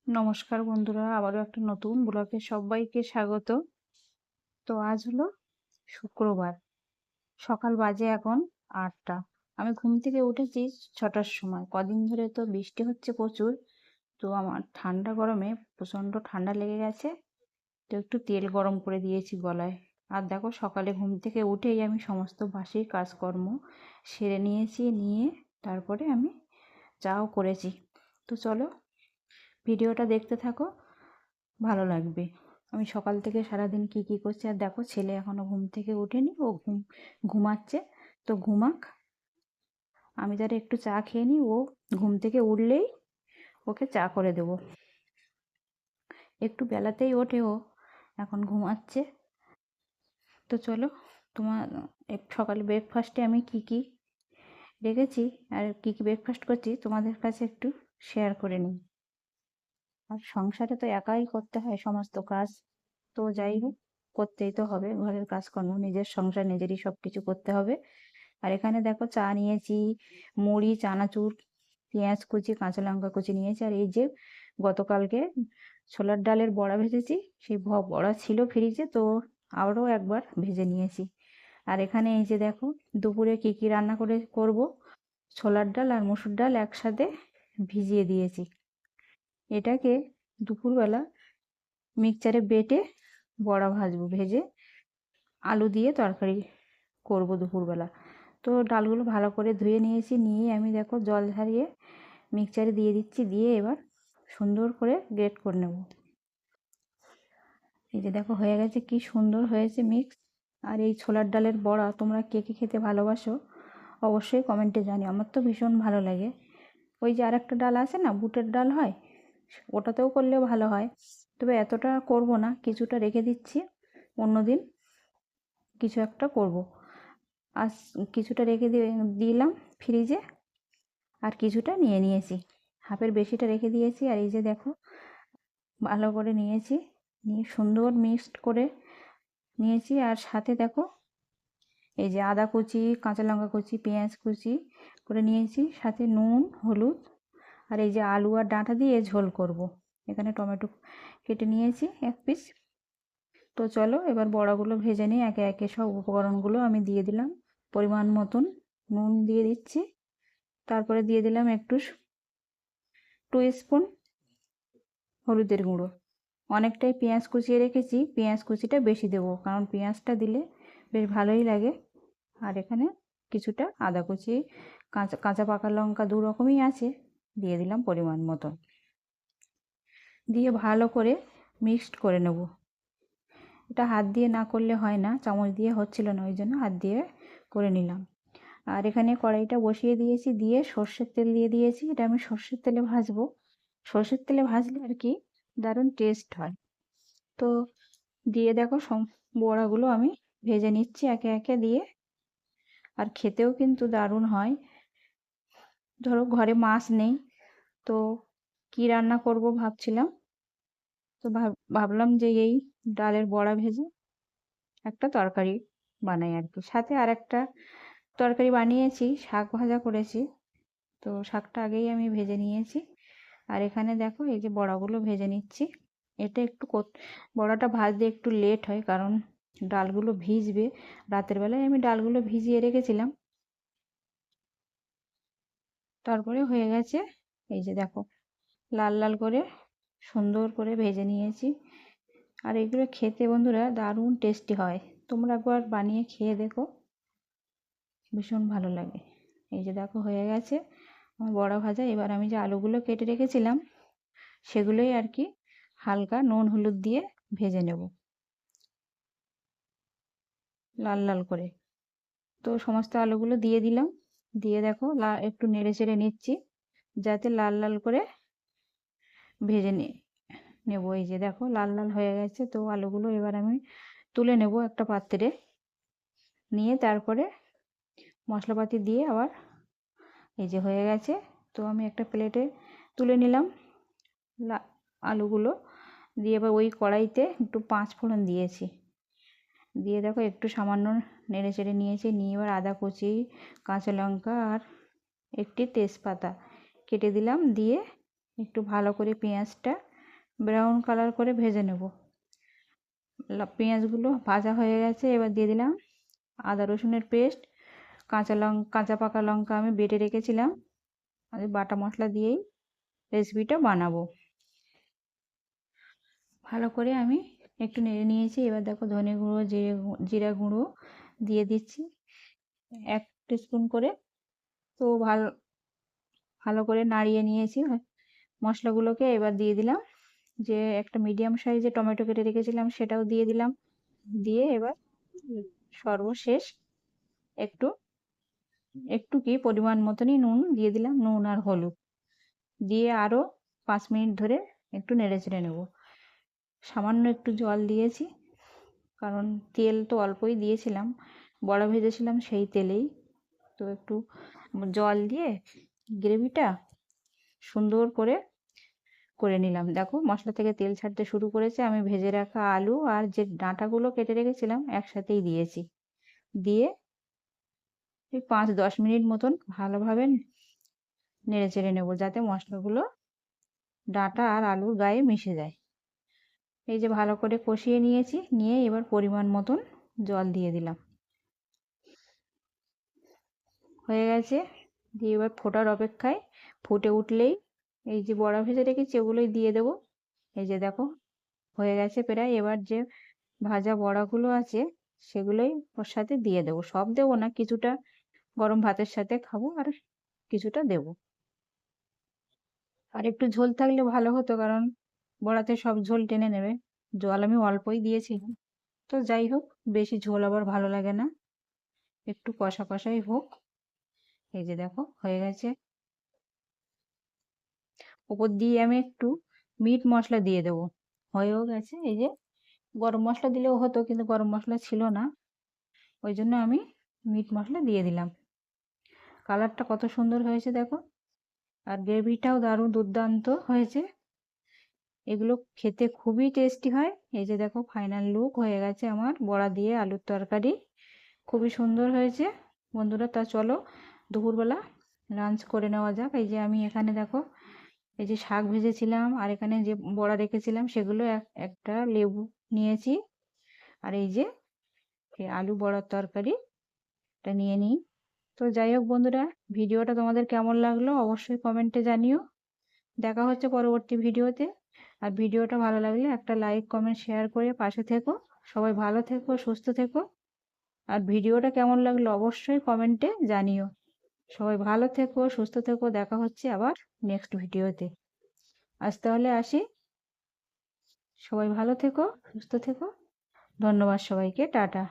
নমস্কার বন্ধুরা, আবারও একটা নতুন ব্লগে সবাইকে স্বাগত। তো আজ হলো শুক্রবার, সকাল বাজে এখন 8টা। আমি ঘুম থেকে উঠেছি 6টার সময়। কদিন ধরে তো বৃষ্টি হচ্ছে প্রচুর, তো আমার ঠান্ডা গরমে প্রচণ্ড ঠান্ডা লেগে গেছে। তো একটু তেল গরম করে দিয়েছি গলায়। আর দেখো, সকালে ঘুম থেকে উঠেই আমি সমস্ত বাসি কাজকর্ম সেরে নিয়েছি, নিয়ে তারপরে আমি চাও করেছি। তো চলো ভিডিওটা দেখতে থাকো, ভালো লাগবে। আমি সকাল থেকে সারাদিন কি কি করছি। আর দেখো, ছেলে এখনো ঘুম থেকে ওঠেনি, ও ঘুমাচ্ছে। তো ঘুমাক, আমি তার একটু চা খেয়ে নিই। ও ঘুম থেকে উঠলেই ওকে চা করে দেব। একটু বেলাতেই ওঠে ও, এখন ঘুমাচ্ছে। তো চলো, তোমার সকালে ব্রেকফাস্টে আমি কি কি রেখেছি আর কি কি ব্রেকফাস্ট করছি তোমাদের কাছে একটু শেয়ার করে নিই। আর সংসারে তো একাই করতে হয় সমস্ত কাজ, তো যাই হোক, করতেই তো হবে। ঘরের কাজকর্ম, নিজের সংসার নিজেরই সব কিছু করতে হবে। আর এখানে দেখো, চা নিয়েছি, মুড়ি, চানাচুর, পেঁয়াজ কুচি, কাঁচা লঙ্কা কুচি নিয়েছি। আর এই যে গতকালকে ছোলার ডালের বড়া ভেজেছি, সেই বড়া ছিল ফ্রিজে, তো আবারও একবার ভেজে নিয়েছি। আর এখানে এই যে দেখো, দুপুরে কি কি রান্না করব, ছোলার ডাল আর মসুর ডাল একসাথে ভিজিয়ে দিয়েছি। এটাকে দুপুরবেলা মিক্সচারে বেটে বড়া ভাজবো, ভেজে আলু দিয়ে তরকারি করব দুপুরবেলা। তো ডালগুলো ভালো করে ধুয়ে নিয়েছি, নিয়ে আমি দেখো জল ঝরিয়ে মিক্সচারে দিয়ে দিচ্ছি, দিয়ে এবার সুন্দর করে গ্রেট করে নেব। এই যে দেখো, হয়ে গেছে, কি সুন্দর হয়েছে মিক্স। আর এই ছোলার ডালের বড়া তোমরা কে কে খেতে ভালোবাসো অবশ্যই কমেন্টে জানিও। আমার তো ভীষণ ভালো লাগে। ওই যে আরেকটা ডাল আছে না, বুটের ডাল হয়, ওটাতেও করলেও ভালো হয়। তবে এতটা করব না, কিছুটা রেখে দিচ্ছি, অন্যদিন কিছু একটা করব। আর কিছুটা রেখে দিলাম ফ্রিজে, আর কিছুটা নিয়ে নিয়েছি, হাফের বেশিটা রেখে দিয়েছি। আর এই যে দেখো, ভালো করে নিয়েছি, নিয়ে সুন্দর মিক্সড করে নিয়েছি। আর সাথে দেখো, এই যে আদা কুচি, কাঁচা লঙ্কা কুচি, পেঁয়াজ কুচি করে নিয়েছি, সাথে নুন, হলুদ। আর এই যে আলু আর ডাঁটা দিয়ে ঝোল করব। এখানে টমেটো কেটে নিয়েছি 1 পিস। তো চলো এবার বড়াগুলো ভেজে নিই একে একে। সব উপকরণগুলো আমি দিয়ে দিলাম, পরিমাণ মতন নুন দিয়ে দিচ্ছি, তারপরে দিয়ে দিলাম একটু 2 স্পুন হলুদের গুঁড়ো। অনেকটাই পেঁয়াজ কুচিয়ে রেখেছি, পেঁয়াজ কুচিটা বেশি দেবো, কারণ পেঁয়াজটা দিলে বেশ ভালোই লাগে। আর এখানে কিছুটা আদা কুচি, কাঁচা কাঁচা পাকা লঙ্কা 2 রকমই আছে, দিয়ে দিলাম পরিমাণ মতো, দিয়ে ভালো করে মিক্সড করে নেব। এটা হাত দিয়ে না করলে হয় না, চামচ দিয়ে হচ্ছিল না, ওই জন্য হাত দিয়ে করে নিলাম। আর এখানে কড়াইটা বসিয়ে দিয়েছি, দিয়ে সর্ষের তেল দিয়ে দিয়েছি। এটা আমি সর্ষের তেলে ভাজবো। সর্ষের তেলে ভাজলে আর কি দারুণ টেস্ট হয়। তো দিয়ে দেখো, বড়াগুলো আমি ভেজে নিচ্ছি একে একে দিয়ে। আর খেতেও কিন্তু দারুণ হয়। ধরো ঘরে মাছ নেই, তো কি রান্না করব ভাবছিলাম, তো ভাবলাম যে এই ডালের বড়া ভেজে একটা তরকারি বানাই আর কি। সাথে আর একটা তরকারি বানিয়েছি, শাক ভাজা করেছি। তো শাকটা আগেই আমি ভেজে নিয়েছি। আর এখানে দেখো, এই যে বড়াগুলো ভেজে নিচ্ছি। এটা একটু বড়াটা ভাজতে একটু লেট হয়, কারণ ডালগুলো ভিজবে। রাতের বেলায় আমি ডালগুলো ভিজিয়ে রেখেছিলাম, তারপরে হয়ে গেছে। এই যে দেখো, লাল লাল করে সুন্দর করে ভেজে নিয়েছি। আর এগুলো খেতে বন্ধুরা দারুণ টেস্টি হয়, তোমরা একবার বানিয়ে খেয়ে দেখো, ভীষণ ভালো লাগে। এই যে দেখো, হয়ে গেছে আমার বড়া ভাজা। এবার আমি যে আলুগুলো কেটে রেখেছিলাম সেগুলোই আর কি হালকা নুন হলুদ দিয়ে ভেজে নেব লাল লাল করে। তো সমস্ত আলুগুলো দিয়ে দিলাম, দিয়ে দেখো একটু নেড়ে চেড়ে নিচ্ছি, যাতে লাল লাল করে ভেজে নেব। এই যে দেখো, লাল লাল হয়ে গেছে। তো আলুগুলো এবার আমি তুলে নেব একটা পাত্রে, নিয়ে তারপরে মশলাপাতি দিয়ে আবার, এই যে হয়ে গেছে। তো আমি একটা প্লেটে তুলে নিলাম আলুগুলো, দিয়ে এবার ওই কড়াইতে একটু 5 ফোড়ন দিয়েছি, দিয়ে দেখো একটু সামান্য নেড়ে চেড়ে নিয়েছি, নিয়ে এবার আদা কুচি, কাঁচা লঙ্কা আর একটি তেজপাতা কেটে দিলাম, দিয়ে একটু ভালো করে পেঁয়াজটা ব্রাউন কালার করে ভেজে নেব। পেঁয়াজগুলো ভাজা হয়ে গেছে, এবার দিয়ে দিলাম আদা রসুনের পেস্ট, কাঁচা পাকা লঙ্কা আমি বেটে রেখেছিলাম। আর বাটা মশলা দিয়েই রেসিপিটা বানাবো। ভালো করে আমি একটু নেড়ে নিয়েছি। এবার দেখো ধনে গুঁড়ো, জিরা গুঁড়ো দিয়ে দিচ্ছি 1 টিস্পুন করে। তো ভালো করে নাড়িয়ে নিয়েছি মশলাগুলোকে। এবার দিয়ে দিলাম যে একটা মিডিয়াম সাইজে টমেটো কেটে রেখেছিলাম, সেটাও দিয়ে দিলাম। দিয়ে এবার সর্বশেষ একটু একটু কি পরিমাণ মতনই নুন দিয়ে দিলাম, নুন আর হলুদ দিয়ে আরও 5 মিনিট ধরে একটু নেড়ে চেড়ে নেব। সামান্য একটু জল দিয়েছি, কারণ তেল তো অল্পই দিয়েছিলাম, বড়া ভেজেছিলাম সেই তেলেই। তো একটু জল দিয়ে গ্রেভিটা সুন্দর করে নিলাম। দেখো মশলা থেকে তেল ছাড়তে শুরু করেছে। আমি ভেজে রাখা আলু আর যে ডাঁটাগুলো কেটে রেখেছিলাম একসাথেই দিয়েছি। দিয়ে এই 5-10 মিনিট মতন ভালোভাবে নেড়ে চেড়ে নেবো, যাতে মশলাগুলো ডাঁটা আর আলুর গায়ে মিশে যায়। এই যে ভালো করে কষিয়ে নিয়েছি, নিয়ে এবার পরিমাণ মতন জল দিয়ে দিলাম। হয়ে গেছে, দিয়ে এবার ফোটার অপেক্ষায়। ফুটে উঠলেই এই যে বড়া ভেজে রেখেছি ওগুলোই দিয়ে দেবো। এই যে দেখো হয়ে গেছে প্রায়। এবার যে ভাজা বড়াগুলো আছে সেগুলোই ওর সাথে দিয়ে দেবো। সব দেবো না, কিছুটা গরম ভাতের সাথে খাবো আর কিছুটা দেবো। আর একটু ঝোল থাকলে ভালো হতো, কারণ বড়াতে সব ঝোল টেনে নেবে। জল আমি অল্পই দিয়েছিলাম। তো যাই হোক, বেশি ঝোল আবার ভালো লাগে না, একটু কষা কষাই হোক। এই যে দেখো হয়ে গেছে। উপর দিয়ে আমি একটু মিট মশলা দিয়ে দেবো। হয়েও গেছে। এই যে গরম মশলা দিলেও হতো, কিন্তু গরম মশলা ছিল না, ওই জন্য আমি মিট মশলা দিয়ে দিলাম। কালারটা কত সুন্দর হয়েছে দেখো, আর গ্রেভিটাও দারুণ দুর্দান্ত হয়েছে। এগুলো খেতে খুবই টেস্টি হয়। এই যে দেখো ফাইনাল লুক হয়ে গেছে আমার বড়া দিয়ে আলুর তরকারি, খুবই সুন্দর হয়েছে। বন্ধুরা, তা চলো দুপুরবেলা লাঞ্চ করে নেওয়া যাক। এই যে আমি এখানে দেখো এই যে শাক ভেজেছিলাম, আর এখানে যে বড়া রেখেছিলাম সেগুলো একটা লেবু নিয়েছি, আর এই যে আলু বড়ার তরকারি এটা নিয়ে নিই। তো যাই হোক বন্ধুরা, ভিডিওটা তোমাদের কেমন লাগলো অবশ্যই কমেন্টে জানিও। দেখা হচ্ছে পরবর্তী ভিডিওতে। আর ভিডিওটা ভালো লাগলে একটা লাইক কমেন্ট শেয়ার করে পাশে থেকো। সবাই ভালো থেকো, সুস্থ থেকো। আর ভিডিওটা কেমন লাগলো অবশ্যই কমেন্টে জানিও। সবাই ভালো থেকো, সুস্থ থেকো। দেখা হচ্ছে আবার নেক্সট ভিডিওতে। আজ তাহলে আসি। সবাই ভালো থেকো, সুস্থ থেকো। ধন্যবাদ সবাইকে, টাটা।